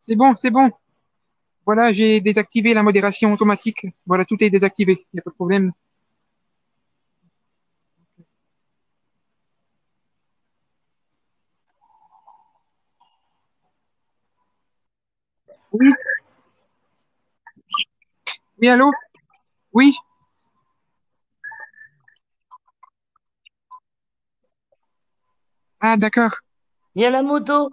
C'est bon, c'est bon. Voilà, j'ai désactivé la modération automatique. Voilà, tout est désactivé. Il n'y a pas de problème. Oui, oui, allô? Oui. Ah, d'accord. Il y a la moto.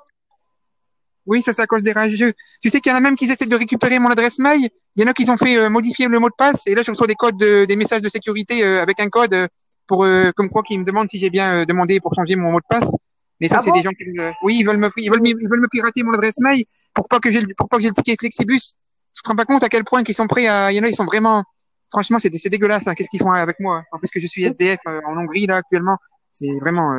Oui, ça c'est à cause des rageux. Tu sais qu'il y en a même qui essaient de récupérer mon adresse mail. Il y en a qui ont fait modifier le mot de passe. Et là, je reçois des codes, des messages de sécurité avec un code pour comme quoi qui me demandent si j'ai bien demandé pour changer mon mot de passe. Mais ça, Ah c'est des bon? gens qui oui, ils veulent me pirater mon adresse mail pour pas que j'ai le ticket Flexibus. Tu te rends pas compte à quel point qu'ils sont prêts à. Il y en a, ils sont vraiment. Franchement, c'est dégueulasse. Hein. Qu'est-ce qu'ils font avec moi? En plus que je suis SDF en Hongrie là actuellement. C'est vraiment.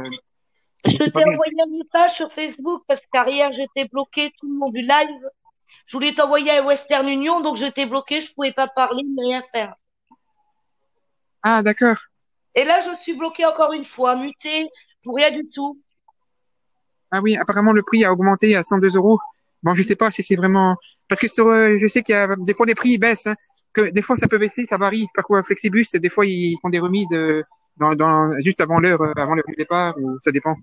Je C'est pas t'ai bien. envoyé un message sur Facebook parce qu'hier j'étais bloquée tout le long du live. Je voulais t'envoyer à Western Union, donc j'étais bloquée, je pouvais pas parler ni rien faire. Ah, d'accord. Et là, je suis bloquée encore une fois, mutée pour rien du tout. Ah oui, apparemment le prix a augmenté à 102 euros. Bon, je sais pas si c'est vraiment parce que je sais qu'il y a des fois les prix ils baissent, hein, que des fois ça peut baisser, ça varie. Parfois Flexibus, des fois ils font des remises juste avant l'heure du départ ou ça dépend.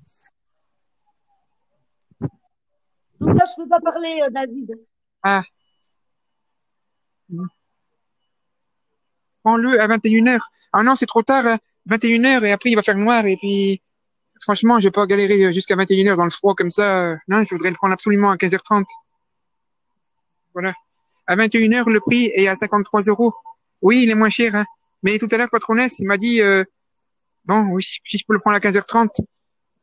Donc là, je peux pas parler, David. Ah, prends-le à 21 heures. Ah non, c'est trop tard, hein. 21 heures et après il va faire noir et puis franchement, je vais pas galérer jusqu'à 21 heures dans le froid comme ça. Non, je voudrais le prendre absolument à 15h30. Voilà. À 21 heures, le prix est à 53 euros. Oui, il est moins cher, hein. Mais tout à l'heure, Patronesse, il m'a dit, bon, oui, si je peux le prendre à 15h30,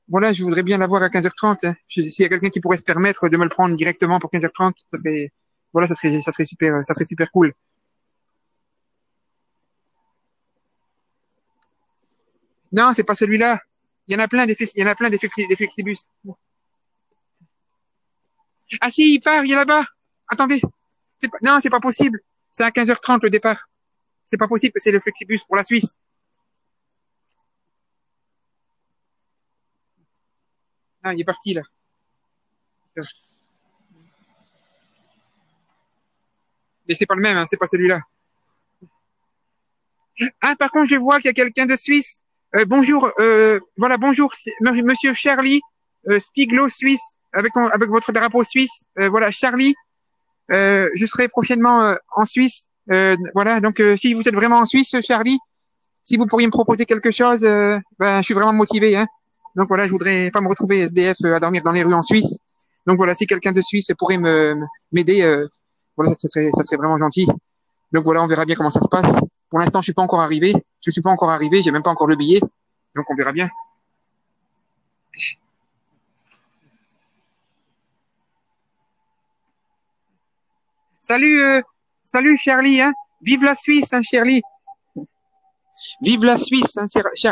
voilà, je voudrais bien l'avoir à 15h30. Hein. S'il y a quelqu'un qui pourrait se permettre de me le prendre directement pour 15h30, voilà, ça serait super cool. Non, c'est pas celui-là. Il y en a plein il y en a plein des Flexibus. Ah si, il part, il est là-bas. Attendez. Non, c'est pas possible. C'est à 15h30 le départ. C'est pas possible que c'est le Flexibus pour la Suisse. Ah, il est parti, là. Mais c'est pas le même, hein, c'est pas celui-là. Ah, par contre, je vois qu'il y a quelqu'un de Suisse. Bonjour, voilà, bonjour, Monsieur Charlie, Spiglo Suisse, avec votre drapeau suisse. Voilà, Charlie, je serai prochainement en Suisse. Voilà, donc si vous êtes vraiment en Suisse, Charlie, si vous pourriez me proposer quelque chose, ben, je suis vraiment motivé. Hein. Donc voilà, je voudrais pas me retrouver SDF à dormir dans les rues en Suisse. Donc voilà, si quelqu'un de Suisse pourrait m'aider, voilà, ça serait vraiment gentil. Donc voilà, on verra bien comment ça se passe. Pour l'instant, je suis pas encore arrivé. Je suis pas encore arrivé, j'ai même pas encore le billet. Donc on verra bien. Salut, salut Charlie, hein. Vive la Suisse, hein, Charlie. Vive la Suisse, hein,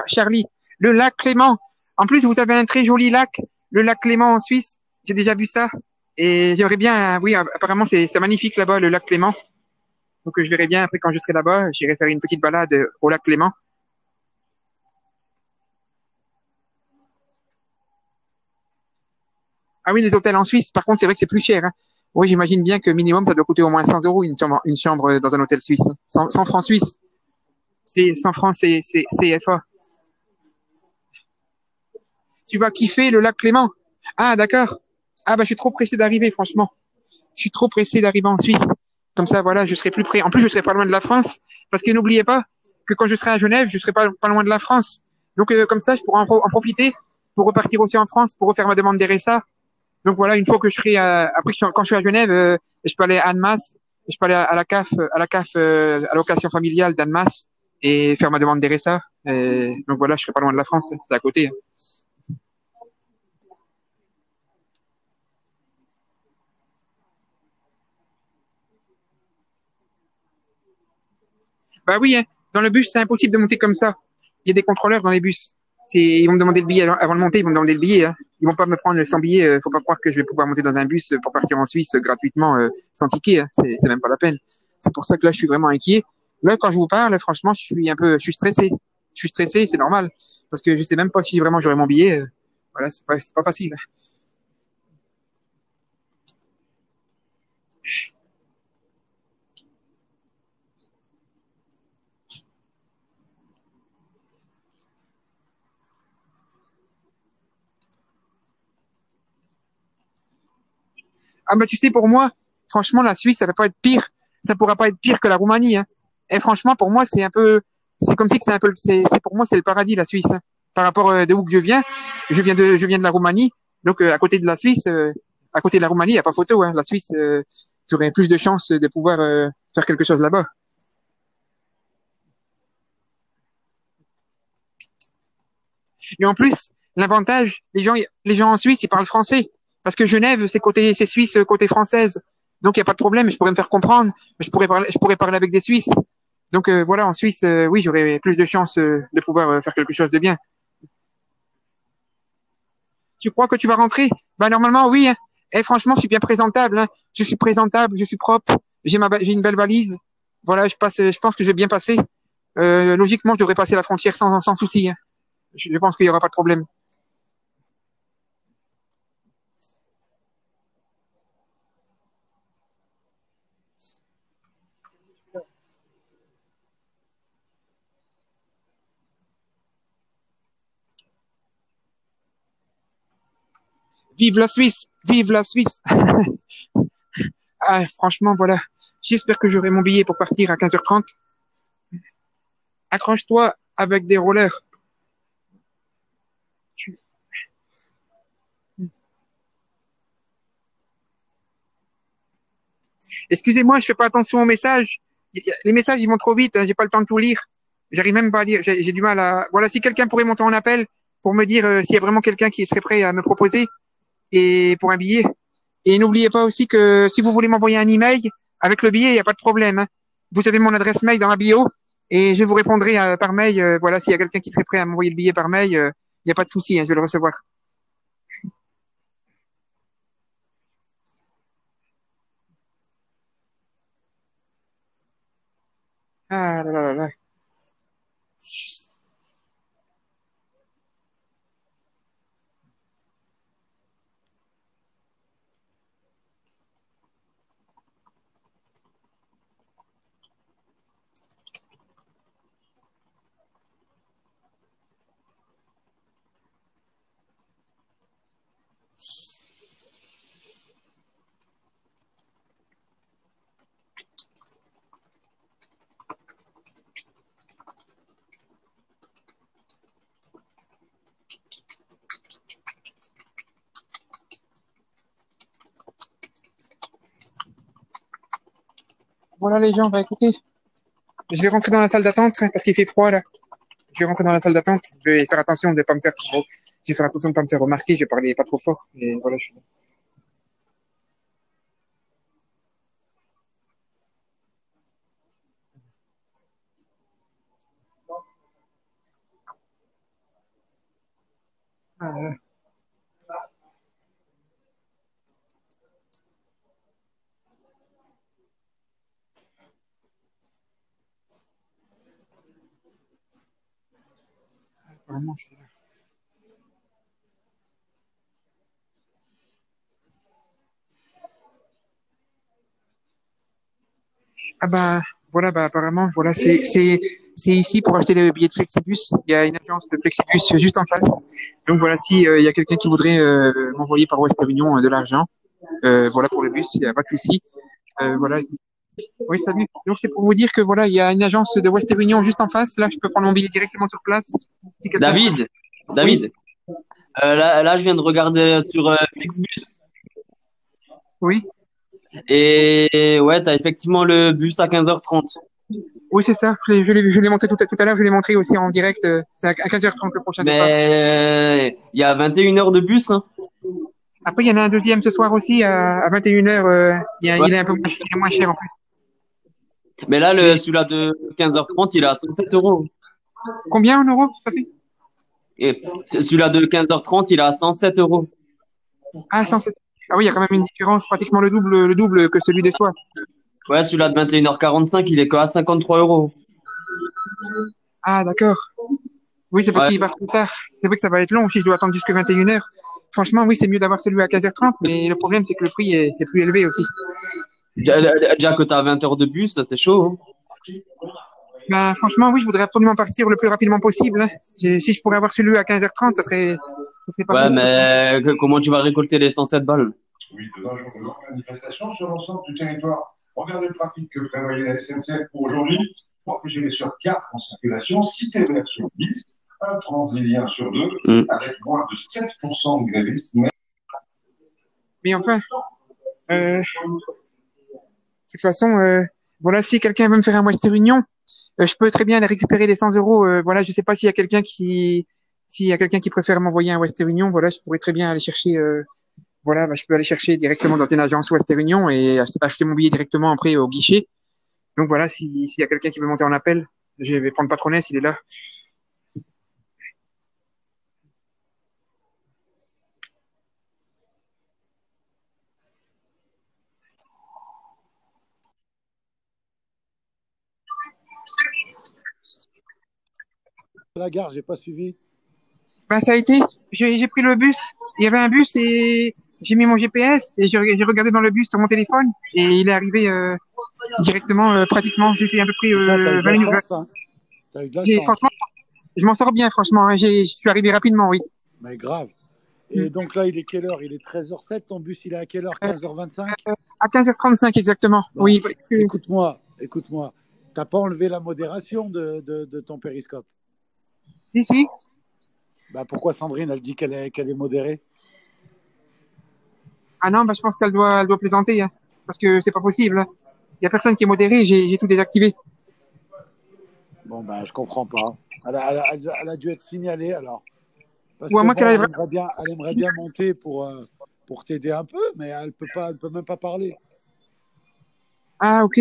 Charlie. Le lac Clément. En plus, vous avez un très joli lac, le lac Clément en Suisse. J'ai déjà vu ça. Et j'aimerais bien, oui, apparemment c'est magnifique là-bas, le lac Clément. Donc je verrai bien après quand je serai là-bas, j'irai faire une petite balade au lac Clément. Ah oui, les hôtels en Suisse, par contre, c'est vrai que c'est plus cher. Hein. Oui, j'imagine bien que minimum, ça doit coûter au moins 100 euros une chambre dans un hôtel suisse. 100 francs suisses. C'est 100 francs, c'est CFA. Tu vas kiffer le lac Clément. Ah, d'accord. Ah, bah, je suis trop pressé d'arriver, franchement. Je suis trop pressé d'arriver en Suisse. Comme ça, voilà, je serai plus près. En plus, je serai pas loin de la France. Parce que n'oubliez pas que quand je serai à Genève, je serai pas loin de la France. Donc, comme ça, je pourrai en profiter pour repartir aussi en France, pour refaire ma demande d'RSA. Donc voilà, une fois que je serai après quand je suis à Genève, je peux aller à Annemasse, je peux aller à la location familiale d'Annemasse et faire ma demande d'RSA. Donc voilà, je serai pas loin de la France, c'est à côté. Hein. Bah oui, hein, dans le bus, c'est impossible de monter comme ça. Il y a des contrôleurs dans les bus. Ils vont me demander le billet avant de monter, ils vont me demander le billet. Hein. Ils vont pas me prendre sans billet. Faut pas croire que je vais pouvoir monter dans un bus pour partir en Suisse gratuitement sans ticket. Hein. C'est même pas la peine. C'est pour ça que là, je suis vraiment inquiet. Là, quand je vous parle, franchement, je suis stressé. Je suis stressé, c'est normal, parce que je sais même pas si vraiment j'aurai mon billet. Voilà, c'est pas facile. Ah bah tu sais, pour moi, franchement, la Suisse, ça peut pas être pire. Ça pourra pas être pire que la Roumanie. Hein. Et franchement, pour moi, c'est un peu, c'est comme si que c'est un peu, pour moi, c'est le paradis, la Suisse. Hein. Par rapport de où que je viens de la Roumanie. Donc à côté de la Suisse, à côté de la Roumanie, il y a pas photo. Hein. La Suisse, tu aurais plus de chances de pouvoir faire quelque chose là-bas. Et en plus, l'avantage, les gens en Suisse, ils parlent français. Parce que Genève, c'est suisse côté française. Donc, il n'y a pas de problème. Je pourrais me faire comprendre. Je pourrais parler avec des Suisses. Donc, voilà, en Suisse, oui, j'aurais plus de chances de pouvoir faire quelque chose de bien. Tu crois que tu vas rentrer? Bah, normalement, oui. Hein. Et franchement, je suis bien présentable. Hein. Je suis présentable, je suis propre. J'ai une belle valise. Voilà, je pense que je vais bien passer. Logiquement, je devrais passer la frontière sans souci. Hein. Je pense qu'il n'y aura pas de problème. Vive la Suisse! Vive la Suisse! Ah, franchement, voilà. J'espère que j'aurai mon billet pour partir à 15h30. Accroche-toi avec des rollers. Tu- Excusez-moi, je fais pas attention aux messages. Les messages, ils vont trop vite. Hein, j'ai pas le temps de tout lire. J'arrive même pas à lire. J'ai du mal à. Voilà, si quelqu'un pourrait monter en appel pour me dire s'il y a vraiment quelqu'un qui serait prêt à me proposer et pour un billet. Et n'oubliez pas aussi que si vous voulez m'envoyer un email avec le billet, il n'y a pas de problème. Hein. Vous avez mon adresse mail dans ma bio et je vous répondrai par mail. Voilà, s'il y a quelqu'un qui serait prêt à m'envoyer le billet par mail, il n'y a pas de souci, hein, je vais le recevoir. Ah là là là là. Voilà les gens, bah écoutez, je vais rentrer dans la salle d'attente hein, parce qu'il fait froid là. Je vais rentrer dans la salle d'attente. Je vais faire attention de pas me faire trop. Je vais faire attention de pas me faire remarquer. Je vais parler pas trop fort. Et voilà, je suis là. Ah, vraiment, c'est là. Ah bah voilà, bah apparemment, voilà, c'est ici pour acheter les billets de Flexibus. Il y a une agence de Flexibus juste en face. Donc voilà, si il y a quelqu'un qui voudrait m'envoyer par Western Union de l'argent, voilà pour le bus, il n'y a pas de souci. Voilà. Oui, salut. Donc c'est pour vous dire que voilà, il y a une agence de Western Union juste en face. Là, je peux prendre mon billet directement sur place. Si quelqu'un. David, Oui, David, là, je viens de regarder sur Flixbus oui, et ouais, t'as effectivement le bus à 15h30. oui, c'est ça. Je l'ai montré tout à l'heure. Je l'ai montré aussi en direct. C'est à 15h30 le prochain départ. Mais il y a 21 heures de bus, hein. Après, il y en a un deuxième ce soir aussi à 21h. Ouais. Il est un peu il est moins cher en plus. Mais là, Mais celui-là de 15h30, il est à 107 euros. combien en euros, ça fait? Et celui-là de 15h30, il est à 107 euros. Ah, 107. Ah oui, il y a quand même une différence, pratiquement le double que celui des soirs. Ouais, celui-là de 21h45, il est que à 53 euros. Ah, d'accord. Oui, c'est parce Ouais. qu'il part plus tard. C'est vrai que ça va être long si je dois attendre jusqu'à 21h. Franchement, oui, c'est mieux d'avoir celui à 15h30, mais le problème, c'est que le prix est plus élevé aussi. Déjà que t'as 20 heures de bus, c'est chaud, hein. Bah, franchement, oui, je voudrais absolument partir le plus rapidement possible. Hein. Si je pourrais avoir celui à 15h30, ça serait Ouais, parfait. mais comment tu vas récolter les 107 balles? Oui, de 20 jours de longue manifestation sur l'ensemble du territoire. Regardez le trafic que prévoyait la SNCF pour aujourd'hui. 3 TGV sur 4 en circulation, 6 TER sur 10, un Transilien sur 2, avec moins de 7% de grévistes. Mais enfin, de toute façon, voilà, si quelqu'un veut me faire un Western Union, je peux très bien aller récupérer les 100 euros. Voilà, je sais pas s'il y a quelqu'un qui préfère m'envoyer un Western Union, voilà, je pourrais très bien aller chercher, voilà, bah, je peux aller chercher directement dans une agence Western Union et acheter mon billet directement après au guichet. Donc voilà, s'il y a quelqu'un qui veut monter en appel, je vais prendre Patronès, il est là. La gare, j'ai pas suivi. Ben, ça a été, j'ai pris le bus. Il y avait un bus et j'ai mis mon GPS et j'ai regardé dans le bus sur mon téléphone et il est arrivé directement, pratiquement. J'ai fait à peu près Putain, t'as eu de 20 la minutes. chance, hein. T'as eu de la chance. Franchement, je m'en sors bien, franchement. Hein. Je suis arrivé rapidement, oui. Mais grave. Et donc là, il est quelle heure? Il est 13h07. Ton bus, il est à quelle heure? 15h25? À 15h35 exactement. Bon, Oui. Écoute-moi. T'as pas enlevé la modération de ton périscope? Si. Bah, pourquoi Sandrine, elle dit qu'elle est modérée? Ah non, bah, je pense qu'elle doit plaisanter, hein, parce que c'est pas possible. Hein. Il y a personne qui est modéré, j'ai tout désactivé. Bon, bah, je comprends pas. Elle a dû être signalée alors. Parce Ou à que moins bon, qu'elle elle aimerait bien monter pour t'aider un peu, mais elle peut même pas parler. Ah, ok.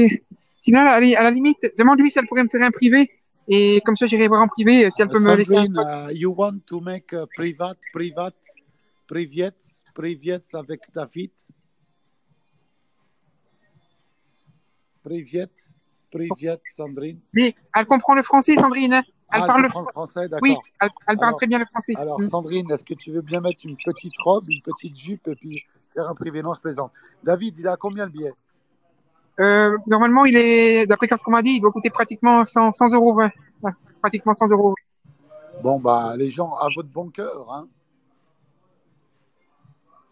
Sinon, à la limite, demande-lui si elle pourrait me faire un privé. Et comme ça, j'irai voir en privé si elle peut me laisser un Sandrine, you want to make a private avec David? Privet, Sandrine. Mais elle comprend le français, Sandrine. Hein. Elle parle le français, d'accord. Oui, elle parle très bien le français. Alors, Sandrine, est-ce que tu veux bien mettre une petite robe, une petite jupe et puis faire un privé? Non, je plaisante. David, il a combien le billet? Normalement, il est, d'après ce qu'on m'a dit, il doit coûter pratiquement 100 euros. Ouais, pratiquement 100 euros. Bon, bah, les gens, à votre bon cœur. Hein.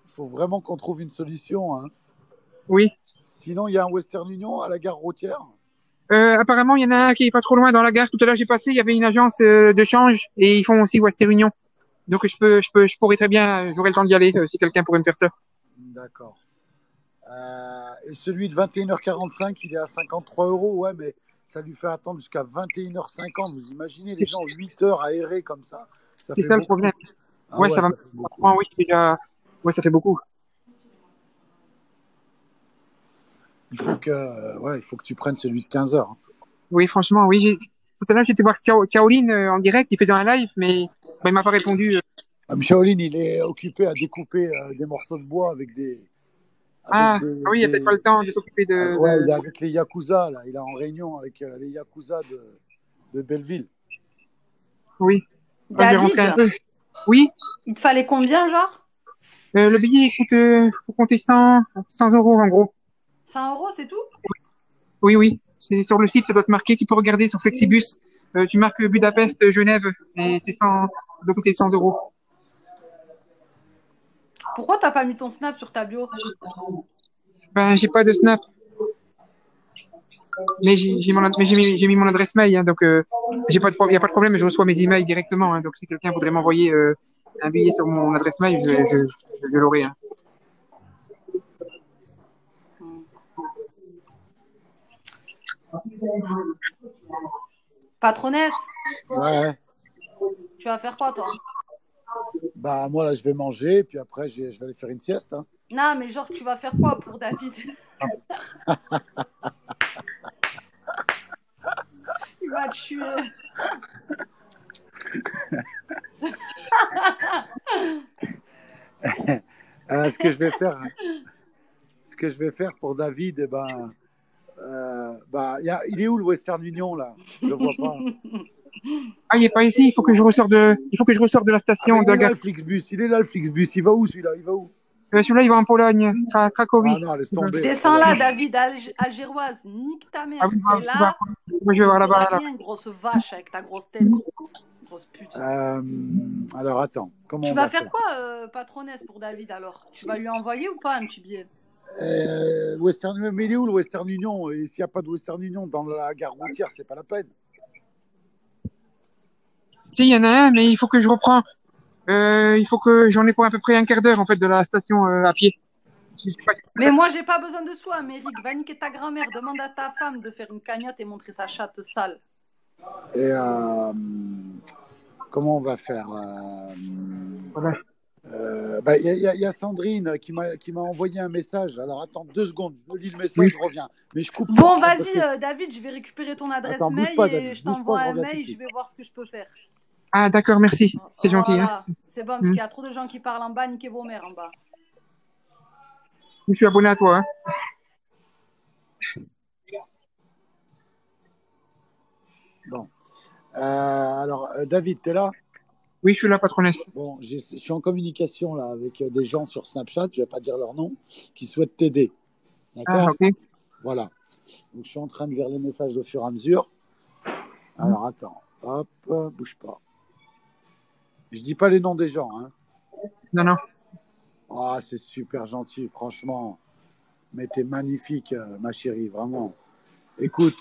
Il faut vraiment qu'on trouve une solution. Hein. Oui. Sinon, il y a un Western Union à la gare routière. Apparemment, il y en a un qui est pas trop loin dans la gare. Tout à l'heure, j'ai passé, il y avait une agence de change et ils font aussi Western Union. Donc, je pourrais très bien, j'aurai le temps d'y aller si quelqu'un pourrait me faire ça. D'accord. Et celui de 21h45, il est à 53 euros. Ouais, mais ça lui fait attendre jusqu'à 21h50. Vous imaginez les gens 8 heures à errer comme ça? C'est ça le problème. Ah ouais, ça va. Oui, déjà. Ouais, ça fait beaucoup. Il faut que tu prennes celui de 15 heures. Hein. Oui, franchement, oui. Tout à l'heure, j'étais voir Caroline en direct. Il faisait un live, mais il m'a pas répondu. Shaolin, il est occupé à découper des morceaux de bois avec des. Oui, il n'a peut-être pas le temps de s'occuper de. Ouais, il est avec les Yakuza, là. Il est en réunion avec les Yakuza de Belleville. Oui. David, je vais rentrer un peu. Oui. Il te fallait combien, genre? Le billet, il faut compter 100 euros en gros. 100 euros, c'est tout? Oui. C'est sur le site, ça doit te marquer. Tu peux regarder sur Flexibus. Tu marques Budapest, Genève, et ça doit coûter 100 euros. Pourquoi t'as pas mis ton Snap sur ta bio? Ben, j'ai pas de Snap. Mais j'ai mis mon adresse mail, hein, donc il n'y a pas de problème, je reçois mes emails directement. Hein, donc si quelqu'un voudrait m'envoyer un billet sur mon adresse mail, je l'aurai. Hein. Patronesse? Ouais. Tu vas faire quoi, toi? Bah, moi, là, je vais manger, puis après, je vais aller faire une sieste. Hein. Non, mais genre, tu vas faire quoi pour David? Il va te tuer. Ce que je vais faire pour David, il est où le Western Union là? Je le vois pas. Ah, il est pas ici. Il faut que je ressorte de la station. Il est là le Flixbus. Il va où celui-là? Il va où? Celui-là, il va en Pologne, Cracovie. Ah non, laisse tomber. Descends là, David, Algéroise. Nique ta mère. Ah oui, t'es là. je vais voir là-bas. Rien, grosse vache avec ta grosse tête. Grosse pute. Alors, attends. Comment Tu on vas va faire quoi, patronesse, pour David, alors? Tu vas lui envoyer ou pas un petit billet? Western, mais il est où le Western Union? Et s'il n'y a pas de Western Union dans la gare routière, c'est pas la peine. Si, il y en a un, mais il faut que je reprends. Il faut que j'en ai pour à peu près un quart d'heure, en fait, de la station à pied. Mais moi, j'ai pas besoin de soi, Méric. Va niquer ta grand-mère. Demande à ta femme de faire une cagnotte et montrer sa chatte sale. Et comment on va faire? Voilà. Y a Sandrine qui m'a envoyé un message. Alors attends 2 secondes, je lis le message, je reviens. Mais je coupe ça. Bon, vas-y, David, je vais récupérer ton adresse Attends, bouge mail pas, et David, je bouge t'envoie pas, je un reviens tout de mail, suite. je vais voir ce que je peux faire. Ah, d'accord, merci. C'est gentil. Voilà, Hein. c'est bon, parce qu'il y a trop de gens qui parlent en bas, niquez vos mères en bas. Je suis abonné à toi. Hein. Bon. Alors, David, t'es là? Oui, je suis la patronesse. Bon, je suis en communication là avec des gens sur Snapchat, je vais pas dire leur nom, qui souhaitent t'aider. D'accord? Ah, ok. Voilà. Donc, je suis en train de lire les messages au fur et à mesure. Alors, attends. Hop, bouge pas. Je dis pas les noms des gens. Hein. Non, non. Oh, c'est super gentil, franchement. Mais t'es magnifique, ma chérie, vraiment. Écoute,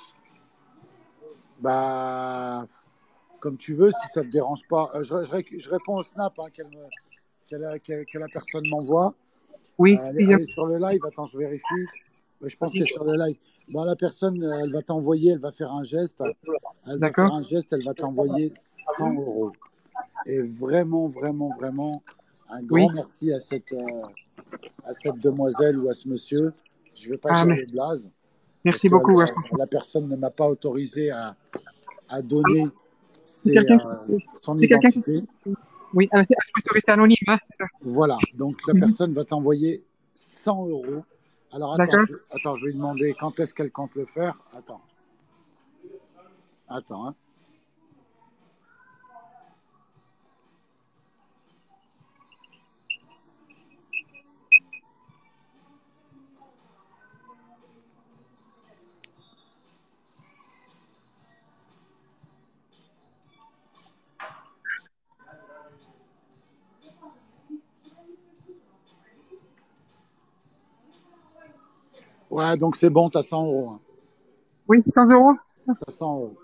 bah, comme tu veux, si ça te dérange pas. Je réponds au snap hein, que la personne m'envoie. Oui. Elle est sur le live. Attends, je vérifie. Je pense qu'elle est sur le live. Bon, la personne, elle va t'envoyer, elle va faire un geste. Elle va faire un geste, elle va t'envoyer 100 €. Et vraiment, vraiment, vraiment, un grand merci à cette demoiselle ou à ce monsieur. Je ne vais pas dire le blaze. Merci beaucoup. La personne ne m'a pas autorisé à donner son identité. Oui, elle peut rester anonyme. Hein, c'est ça. Voilà, donc la personne va t'envoyer 100 €. Alors attends, je vais lui demander quand est-ce qu'elle compte le faire. Attends. Hein. Ouais, donc c'est bon, tu as 100 €. Hein. Oui, 100 €. Tu as 100 €.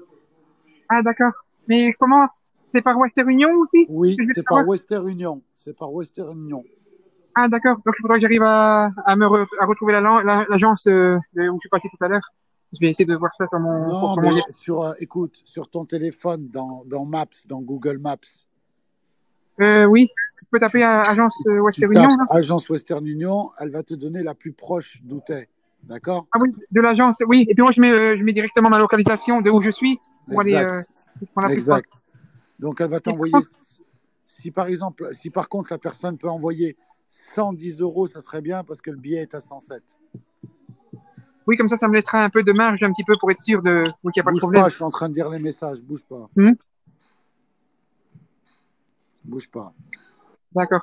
Ah, d'accord. Mais comment? C'est par Western Union aussi? Oui, c'est par Western Union. C'est par Western Union. Ah, d'accord. Donc, il faudra que j'arrive à retrouver l'agence où je suis passé tout à l'heure. Je vais essayer de voir ça sur mon... Non, mais écoute, sur ton téléphone, dans Maps, dans Google Maps. Oui, tu peux taper agence Western Union. Agence Western Union, elle va te donner la plus proche d'où tu es. D'accord? Ah oui, de l'agence, oui. Et puis moi, je mets directement ma localisation de où je suis pour aller prendre la plus proche. Donc, elle va t'envoyer... Si par contre, la personne peut envoyer 110 €, ça serait bien parce que le billet est à 107. Oui, comme ça me laissera un peu de marge un petit peu pour être sûr qu'il n'y a pas de problème. Bouge pas, je suis en train de lire les messages, bouge pas. Bouge pas. D'accord.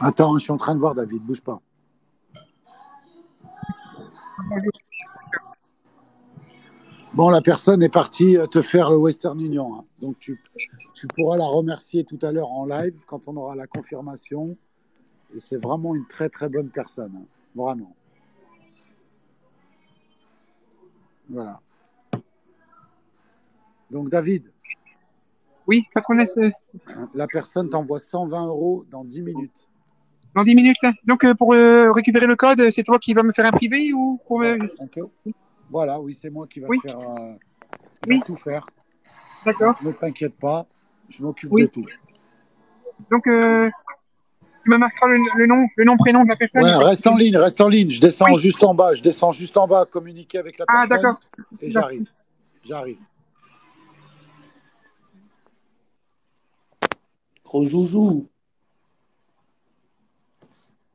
Attends, je suis en train de voir, David, bouge pas. Bon, la personne est partie te faire le Western Union. Hein. Donc, tu pourras la remercier tout à l'heure en live quand on aura la confirmation. Et c'est vraiment une très, très bonne personne. Hein. Vraiment. Voilà. Donc, David. Oui, patronesse. La personne t'envoie 120 € dans 10 minutes. Dans 10 minutes. Hein. Donc, pour récupérer le code, c'est toi qui vas me faire un privé ou pour Voilà, oui, c'est moi qui va te faire tout faire. D'accord. Donc, ne t'inquiète pas, je m'occupe de tout. Donc, tu me marqueras le nom, prénom de la personne. Ouais, reste en ligne. Je descends juste en bas, communiquer avec la personne. Ah, d'accord. Et j'arrive. Gros joujou.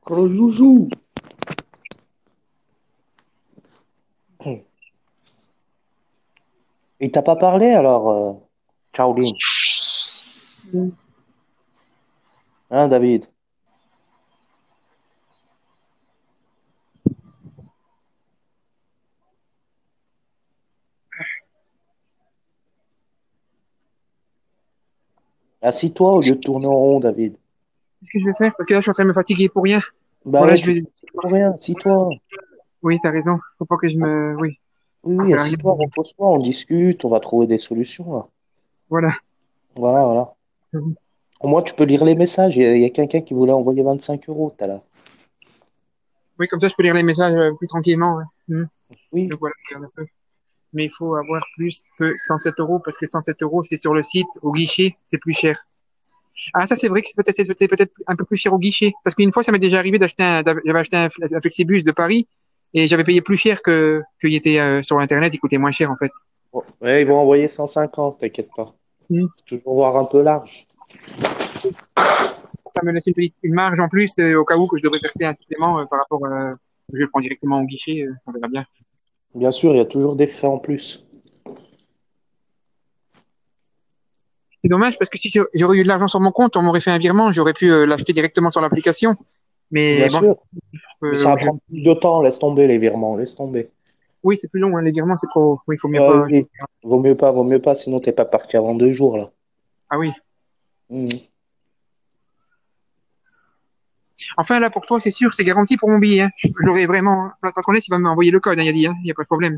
Gros joujou. Il t'a pas parlé alors, Shaolin? Hein, David? Assis-toi au lieu de tourner en rond, David. Qu'est-ce que je vais faire? Parce que là, je suis en train de me fatiguer pour rien. Bah Voilà, ouais, je vais. pour rien, assis-toi. Oui, t'as raison. Faut pas que je me. Oui. Oui, assis-toi, repose-toi, on discute, on va trouver des solutions là. Voilà. Voilà. Au moins, tu peux lire les messages. Il y a quelqu'un qui voulait envoyer 25 € tout à l'heure. Oui, comme ça, je peux lire les messages plus tranquillement. Ouais. Oui. Donc voilà, je regarde un peu. Mais il faut avoir plus que 107 € parce que 107 €, c'est sur le site, au guichet, c'est plus cher. Ah, ça, c'est vrai que c'est peut-être un peu plus cher au guichet. Parce qu'une fois, ça m'est déjà arrivé j'avais acheté un Flexibus de Paris et j'avais payé plus cher qu'il était sur Internet, il coûtait moins cher, en fait. Ouais, ils vont envoyer 150, t'inquiète pas. Faut toujours voir un peu large. Ça me laisse une marge en plus au cas où que je devrais verser un supplément par rapport je le prends directement au guichet, on verra bien. Bien sûr, il y a toujours des frais en plus. C'est dommage parce que si j'aurais eu de l'argent sur mon compte, on m'aurait fait un virement, j'aurais pu l'acheter directement sur l'application. Mais Bien bon, sûr. Mais ça va prendre plus de temps, laisse tomber les virements, laisse tomber. Oui, c'est plus long, hein. Les virements, c'est trop. Oui, il faut mieux Ouais, pas. oui. Vaut mieux pas, sinon t'es pas parti avant 2 jours là. Ah oui. Enfin, là, pour toi, c'est sûr, c'est garanti pour mon billet. Hein. J'aurais vraiment. Le patronesse, il va m'envoyer le code, hein, il a dit, hein. Il n'y a pas de problème.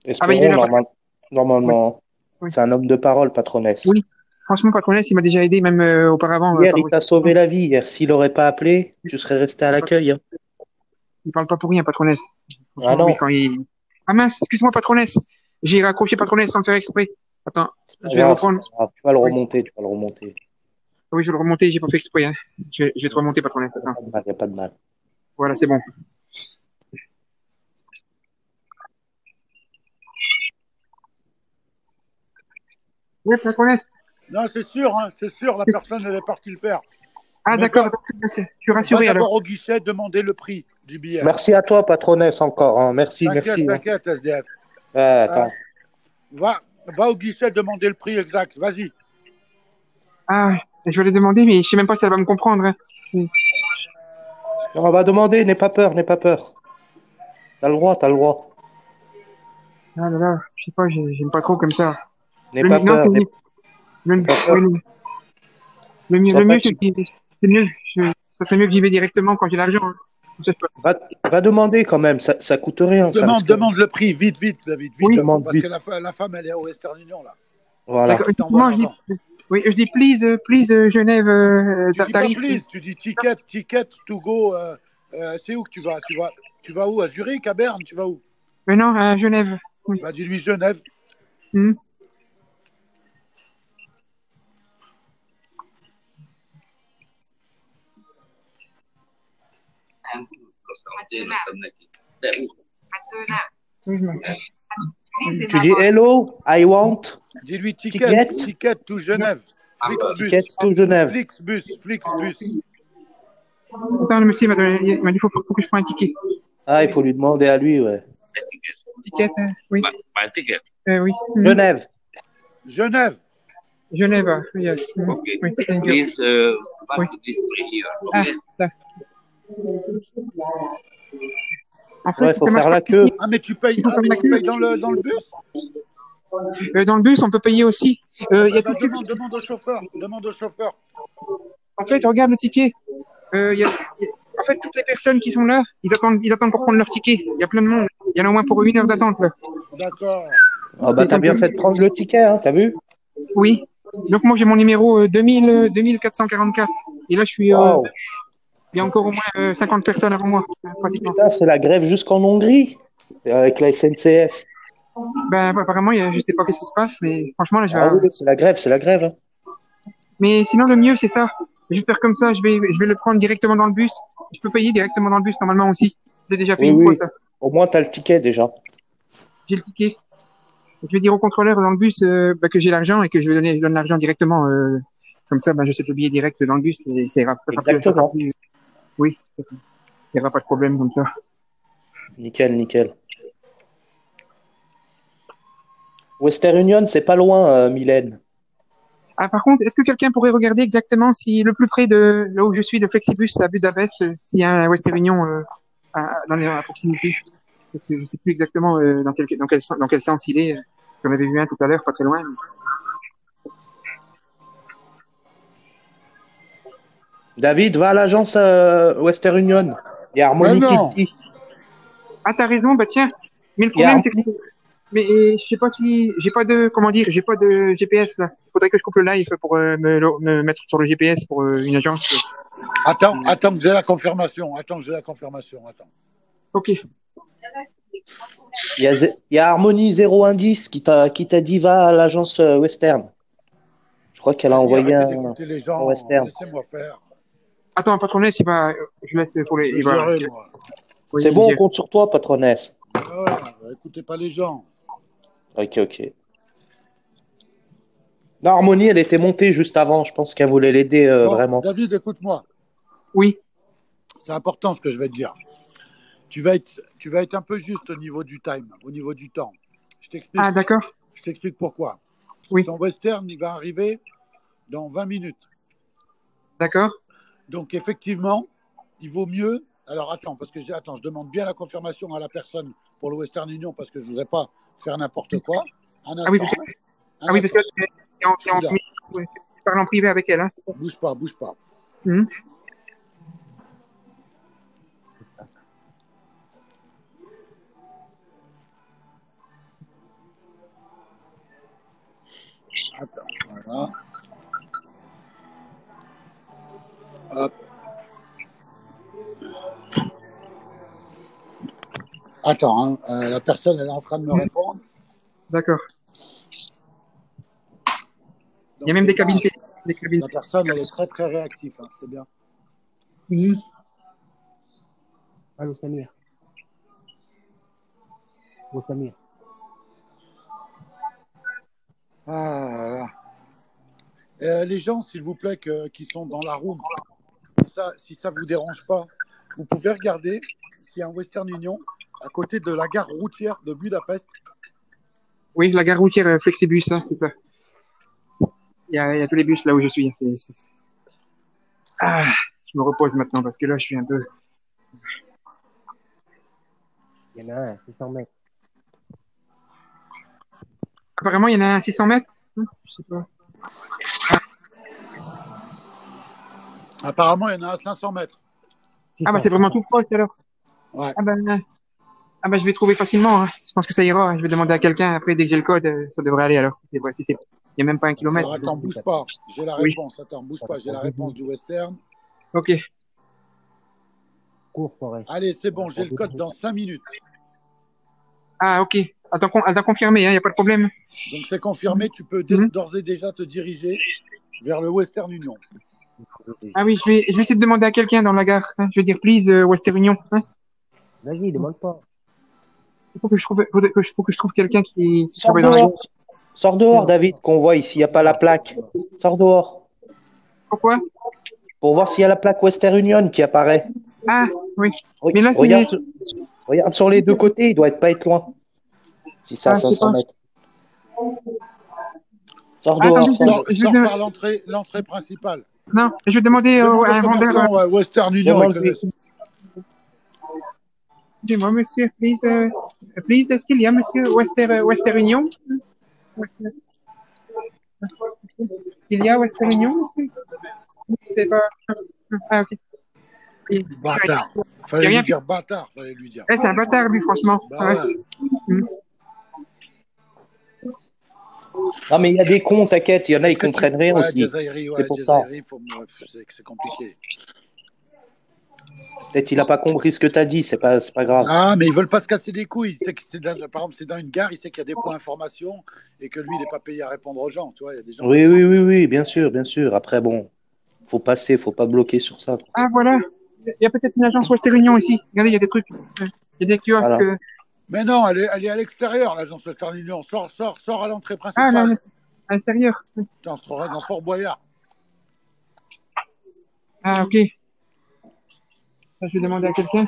Espérons, il est là, normalement. Oui. C'est un homme de parole, patronesse. Oui, franchement, patronesse, il m'a déjà aidé, même auparavant. Hier, il t'a sauvé la vie. Hier, s'il n'aurait pas appelé, tu serais resté à l'accueil. Hein. Il parle pas pour rien, patronesse. Ah non. Oui, Ah mince, excuse-moi, patronesse. J'ai raccroché patronesse sans le faire exprès. Attends, je vais Grave, reprendre. tu vas le remonter, tu vas le remonter. Oui, je vais le remonter, j'ai pas fait exprès. Hein. Je vais te remonter, patronesse. Attends. Il n'y a pas de mal. Voilà, c'est bon. Oui, patronesse. Non, c'est sûr, la personne, elle est partie le faire. Ah, d'accord, je suis rassuré. Va d'abord alors. au guichet demander le prix du billet. Merci à toi, patronesse, encore. Hein. Merci. T'inquiète, SDF. Attends. Va au guichet demander le prix exact. Vas-y. Ah, je vais lui demander, mais je sais même pas si elle va me comprendre. Hein. On va demander, n'aie pas peur. T'as le droit. Ah là là, je sais pas, j'aime pas trop comme ça. N'aie pas peur. Le mieux, c'est mieux. Ça serait mieux que j'y vais directement quand j'ai l'argent. Hein. Va demander quand même, ça coûte rien. Demande le prix, vite, David. Oui, parce que la femme, elle est au Western Union, là. Voilà. Oui, je dis please, Genève, tarif. Tu dis ticket to go. C'est où que tu vas? Tu vas où? À Zurich, à Berne, tu vas où? Mais non, à Genève. Oui. Bah, dis-lui Genève. Tu dis hello, I want. Dis-lui ticket to Genève. Ticket to Genève. Flixbus. Attends, le monsieur il m'a dit faut que je prenne un ticket. Ah, il faut lui demander à lui, ouais. Ticket, oui. Oui. Genève. Yes. Okay. Oui, Please, oui. this free here. Ah, là. En fait, il faut faire la queue. Ah, mais tu payes dans le bus? Dans le bus, on peut payer aussi. Demande au chauffeur. En fait, regarde le ticket. En fait, toutes les personnes qui sont là, ils attendent pour prendre leur ticket. Il y a plein de monde. Il y en a au moins pour 1 heure d'attente. Là. D'accord. Ah bah, t'as bien fait de prendre le ticket, hein, t'as vu? Oui. Donc, moi, j'ai mon numéro 2444. Et là, je suis. Il y a encore au moins 50 personnes avant moi, pratiquement. Putain, c'est la grève jusqu'en Hongrie, avec la SNCF. Ben, apparemment, je sais pas ce qui se passe, mais franchement, là, je vais. Ah oui, c'est la grève. Hein. Mais sinon, le mieux, c'est ça. Je vais faire comme ça, je vais le prendre directement dans le bus. Je peux payer directement dans le bus, normalement aussi. J'ai déjà fait une fois, ça. Au moins, t'as le ticket, déjà. J'ai le ticket. Je vais dire au contrôleur dans le bus que j'ai l'argent et que je donne l'argent directement Comme ça, ben, je sais le billet direct dans le bus et ça ira pas Exactement. plus. Oui, il n'y aura pas de problème comme ça. Nickel, nickel. Western Union, c'est pas loin, Mylène. Ah, par contre, est-ce que quelqu'un pourrait regarder exactement si le plus près de là où je suis, de Flexibus à Budapest, s'il y a un Western Union à proximité? Parce que je sais plus exactement dans quel sens il est. J'en avais vu un tout à l'heure, pas très loin. David, va à l'agence Western Union. Il y a Harmony qui te dit. Ah, t'as raison, bah tiens. Mais le problème, c'est que je sais pas si j'ai pas de GPS là. Faudrait que je coupe le live pour me mettre sur le GPS pour une agence. Attends que j'ai la confirmation. Attends. Ok. Il y a Harmony 010 qui t'a dit va à l'agence Western. Je crois qu'elle a envoyé un Western. Laissez-moi faire. Attends, patronesse, je laisse pour les. Oui, c'est bon, on compte sur toi, patronesse. Écoutez pas les gens. Ok. Non, Harmony, elle était montée juste avant. Je pense qu'elle voulait l'aider vraiment. David, écoute-moi. Oui. C'est important ce que je vais te dire. Tu vas être un peu juste au niveau du time, au niveau du temps. Je t'explique. Ah, d'accord. Je t'explique pourquoi. Oui. Ton Western, il va arriver dans 20 minutes. D'accord. Donc, effectivement, il vaut mieux. Alors, attends, je demande bien la confirmation à la personne pour le Western Union parce que je ne voudrais pas faire n'importe quoi. Parce que je parle en privé avec elle. Hein. Bouge pas. Attends, voilà. Hop. Attends, la personne elle est en train de me répondre. D'accord. Il y a même des cabines. La personne elle est très très réactive, hein, c'est bien. Allô Samir. Oh Samir. Ah là là. Les gens, s'il vous plaît, qui sont dans la room, si ça vous dérange pas, vous pouvez regarder s'il y a un Western Union à côté de la gare routière de Budapest. Oui, la gare routière Flexibus, hein, c'est ça. Il y a tous les bus là où je suis. Ah, je me repose maintenant parce que là, je suis un peu. Il y en a un à 600 mètres. Apparemment, il y en a un à 600 mètres. Je sais pas. Apparemment, il y en a à 500 mètres. 600, ah, bah, c'est vraiment tout proche alors. Ouais. Ah, bah, je vais trouver facilement. Hein. Je pense que ça ira. Je vais demander à quelqu'un. Après, dès que j'ai le code, ça devrait aller alors. C'est vrai, il n'y a même pas un kilomètre. Alors, attends, bouge pas. J'ai la réponse. Attends, bouge pas. J'ai la réponse du Western. Ok. Cours, Forest. Allez, c'est bon. J'ai le code dans 5 minutes. Ah, ok. Elle t'a confirmé, il n'y a pas de problème. Donc, c'est confirmé. Tu peux d'ores et déjà te diriger vers le Western Union. Ah oui, je vais essayer de demander à quelqu'un dans la gare. Hein. Je vais dire, please, Western Union. Hein. Vas-y, demande pas. Il faut que je trouve quelqu'un qui Sors dehors, David, qu'on voit ici. Il n'y a pas la plaque. Sors dehors. Pourquoi? Pour voir s'il y a la plaque Western Union qui apparaît. Ah, oui. Mais là, regarde sur les deux côtés, il doit pas être loin. Si ça, 500 mètres. Sors dehors. Sors par l'entrée principale. Non, je vais demander à un vendeur. Western Union, Dis-moi, monsieur, please, est-ce qu'il y a, monsieur, Western Union? Il y a Western Union, monsieur? C'est pas. Ah, ok. Bâtard. Fallait lui dire bâtard, c'est un bâtard, lui, franchement. Bah ouais. Non, mais il y a des cons, t'inquiète, il y en a, ils comprennent rien aussi. C'est pour ça. C'est compliqué. Peut-être il n'a pas compris ce que tu as dit, c'est pas grave. Ah, mais ils veulent pas se casser les couilles. Il sait que par exemple, c'est dans une gare, il sait qu'il y a des points d'information et que lui, il n'est pas payé à répondre aux gens. Tu vois, il y a des gens. Oui, bien sûr. Après, bon, faut pas bloquer sur ça. Ah, voilà. Il y a peut-être une agence Western Union ici. Regardez, il y a des trucs. Il y a des kiosques. Voilà. Mais non, elle est à l'extérieur, l'agence Western Union. Sors à l'entrée principale. Ah, là, à l'intérieur. Putain, on se trouverait dans Fort Boyard. Ah, ok. Ça, je vais demander à quelqu'un.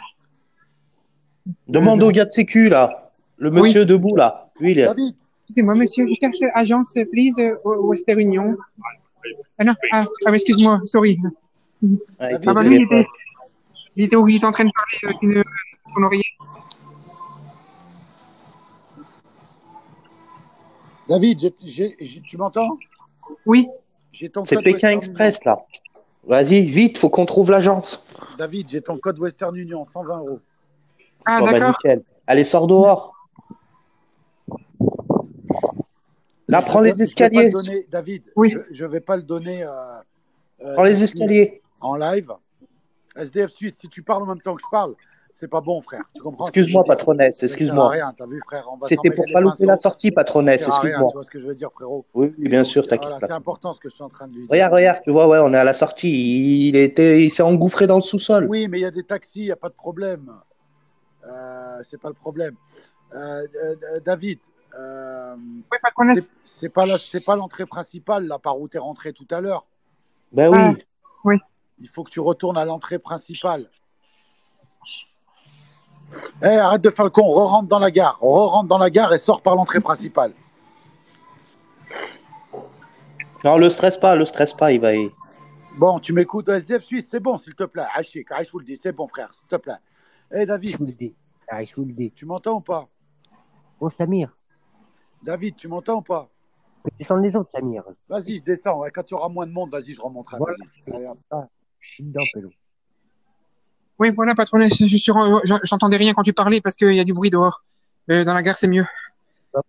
Demande au gars de sécu, là. Le Oui. monsieur debout, là. Lui, il est. David, Excusez-moi, monsieur, je cherche agence, please, Western Union. Ah non, excuse-moi, sorry. Avec David, le Ah bah lui, téléphone. il était en train de parler son oreiller. David, tu m'entends? Oui. J'ai ton C'est code Pékin Western Express, Union. là. Vas-y, vite, faut qu'on trouve l'agence. David, j'ai ton code Western Union, 120 €. Ah, Bon, bah, d'accord. nickel. Allez, sors dehors. Là, Mais prends les je vais pas le escaliers. donner, David. Oui. Je vais pas le donner Prends les ici, escaliers. en live. SDF Suisse, si tu parles en même temps que je parle, c'est pas bon, frère. Tu comprends ce que Excuse-moi, je veux dire? patronesse, Ça sert à excuse-moi. rien, t'as vu, frère? On va C'était s'emmêler pour les pas louper la pinceaux. sortie, Ça patronesse, sert à rien, excuse-moi. tu vois ce que je veux dire, frérot? Oui, oui, bien sûr, t'inquiète Voilà, pas. c'est important ce que je suis en train de lui dire. Regarde, tu vois, ouais, on est à la sortie. Il s'est engouffré dans le sous-sol. Oui, mais il y a des taxis, il n'y a pas de problème. C'est pas le problème. David, Oui, patronesse. c'est pas l'entrée principale, là, par où tu es rentré tout à l'heure. Ben oui. Ah, oui. Il faut que tu retournes à l'entrée principale. Arrête de faire le con, re-rentre dans la gare. Re-rentre dans la gare et sors par l'entrée principale. Non, le stresse pas, il va y. Bon, tu m'écoutes, SDF Suisse, c'est bon, s'il te plaît. Achik, je vous le dis, c'est bon, frère, s'il te plaît. David, Je vous le dis. tu m'entends ou pas? Oh, Samir. David, tu m'entends ou pas? Descends les autres, Samir. Vas-y, je descends. Ouais. Quand il y aura moins de monde, vas-y, je remonterai. Voilà. Vas-y. Allez, hop. Je suis dedans, Pélo. Oui, voilà, patronesse, j'entendais rien quand tu parlais parce qu'il y a du bruit dehors. Dans la gare, c'est mieux.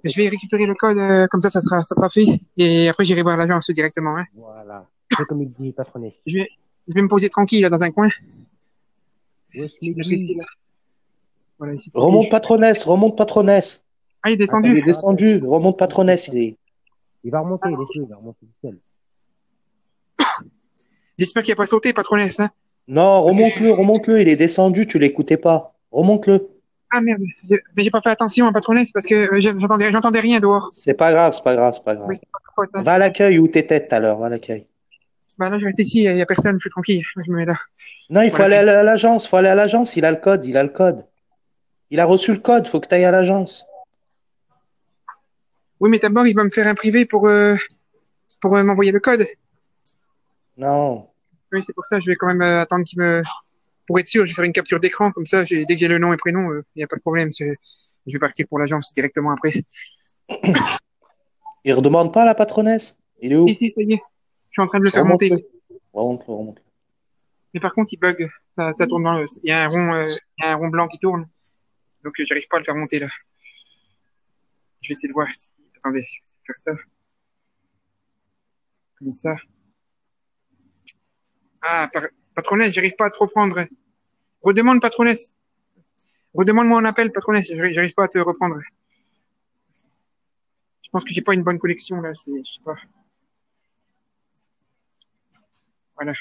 Je vais récupérer le code, comme ça sera fait. Et après, j'irai voir l'agence directement. Hein. Voilà. C'est comme il dit, patronesse. Je vais me poser tranquille, là, dans un coin. Wesh, Voilà, ici. Remonte patronesse. Ah, il est Attends, descendu. il est descendu, remonte patronesse. Il va remonter, laisse-le, il va remonter tout seul. J'espère qu'il n'a pas sauté, patronesse. Hein. Non, remonte-le, il est descendu, tu l'écoutais pas. Remonte-le. Ah merde, mais j'ai pas fait attention, hein, patronesse, parce que j'entendais rien dehors. C'est pas grave. Oui, c'est pas ta faute, hein. Va à l'accueil où t'étais tout à l'heure, va à l'accueil. Bah là, je reste ici, il n'y a personne, je suis tranquille. Je me mets là. Non, il faut Voilà. aller à l'agence, il a le code. Il a reçu le code, faut que tu ailles à l'agence. Oui, mais d'abord, il va me faire un privé pour m'envoyer le code. Non. Oui, c'est pour ça, je vais quand même attendre pour être sûr, je vais faire une capture d'écran, comme ça, dès que j'ai le nom et prénom, il n'y a pas de problème. Je vais partir pour l'agence directement après. Il redemande pas à la patronesse? Il est où? Si, ça y est. Je suis en train de le faire monter. Remonte-le. Mais par contre, il bug. Ça tourne il y a un rond blanc qui tourne. Donc, j'arrive pas à le faire monter là. Je vais essayer de voir. Attendez, je vais essayer de faire ça. Comme ça. Ah, patronesse, j'arrive pas à te reprendre. Redemande, patronesse. Redemande-moi un appel, patronesse. J'arrive pas à te reprendre. Je pense que j'ai pas une bonne connexion là. Je sais pas. Voilà.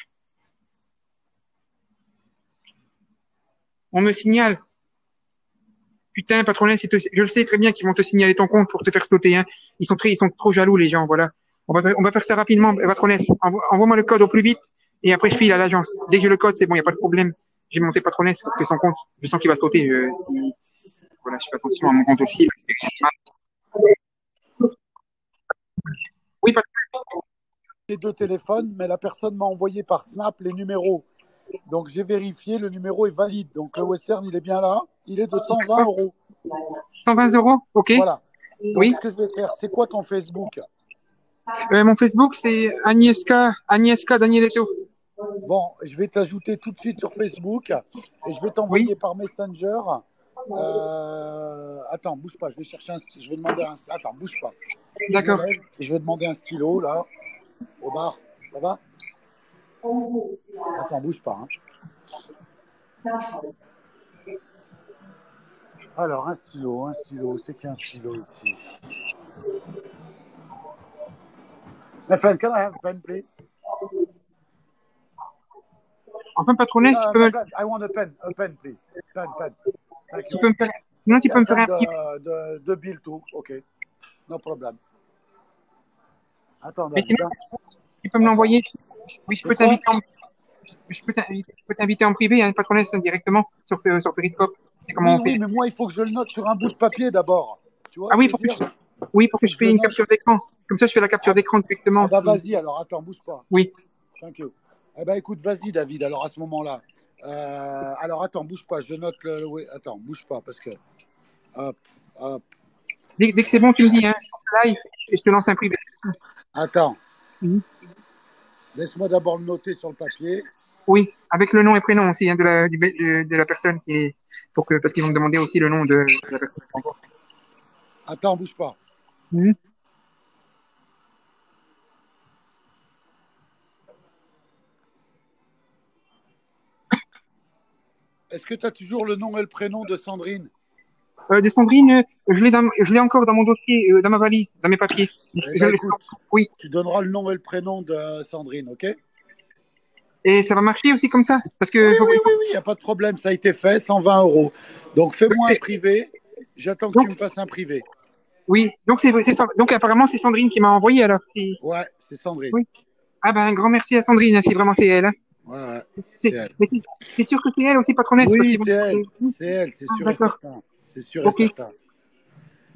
On me signale. Putain, patronesse, je le sais très bien qu'ils vont te signaler ton compte pour te faire sauter. Hein. Ils sont trop jaloux, les gens. Voilà. On va faire ça rapidement, patronesse. Envoie-moi le code au plus vite et après je file à l'agence. Dès que j'ai le code, c'est bon, il n'y a pas de problème. J'ai monté patronesse parce que son compte, je sens qu'il va sauter. Voilà, je fais attention à mon compte aussi. Oui, patronesse. Les deux téléphones, mais la personne m'a envoyé par Snap les numéros. Donc j'ai vérifié, le numéro est valide. Donc le Western, il est bien là. Il est de 120 €. 120 €, ok. Voilà. Donc, oui. Ce que je vais faire, c'est quoi ton Facebook? Mon Facebook, c'est Agnieszka Danieletto. Bon, je vais t'ajouter tout de suite sur Facebook et je vais t'envoyer par Messenger. Attends, bouge pas, je vais chercher un stylo. Je vais demander un. Attends, bouge pas. D'accord. Je vais demander un stylo là, au bar. Ça va? Attends, bouge pas. Hein. Alors, un stylo. C'est qu'un stylo ici. My friend, can I have a pen, please? Enfin, patronesse, tu peux... I want a pen, please. Pen. Thank you. Tu peux me faire... Sinon, tu peux me faire un... De bill too, ok. No problem. Attends, mais sinon, tu peux me l'envoyer. Oui, je peux t'inviter je peux t'inviter en privé, hein, patronesse, directement sur Periscope. Oui, mais moi, il faut que je le note sur un bout de papier d'abord. Tu vois, pour que je fasse une capture d'écran. Comme ça, je fais la capture d'écran directement. Vas-y, alors attends, bouge pas. Oui. Thank you. Eh ben, écoute, vas-y, David, alors à ce moment-là. Alors, attends, bouge pas, je note le. Oui, attends, bouge pas, parce que. Hop. Dès que c'est bon, tu me dis, hein, live, et je te lance un privé. Attends. Laisse-moi d'abord le noter sur le papier. Oui, avec le nom et prénom aussi, hein, de la personne qui est. Parce qu'ils vont me demander aussi le nom de la personne. Attends, bouge pas. Est-ce que tu as toujours le nom et le prénom de Sandrine? De Sandrine, je l'ai encore dans mon dossier, dans ma valise, dans mes papiers. Écoute, oui. Tu donneras le nom et le prénom de Sandrine, ok? Et ça va marcher aussi comme ça? Parce que oui, il n'y a pas de problème, ça a été fait, 120 €. Donc fais-moi un privé, j'attends que tu me fasses un privé. Oui, donc apparemment c'est Sandrine qui m'a envoyé alors. Ouais, c'est Sandrine. Oui. Ah ben un grand merci à Sandrine, hein, si vraiment c'est elle. Hein. Ouais, c'est sûr que c'est elle aussi, patronesse? Oui, c'est elle, c'est sûr et certain. C'est sûr et certain.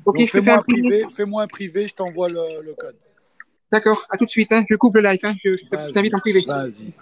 Ok, donc, fais-moi un privé, je t'envoie le code. D'accord, à tout de suite, hein. Je coupe le live, hein. Je t'invite en privé. Vas-y.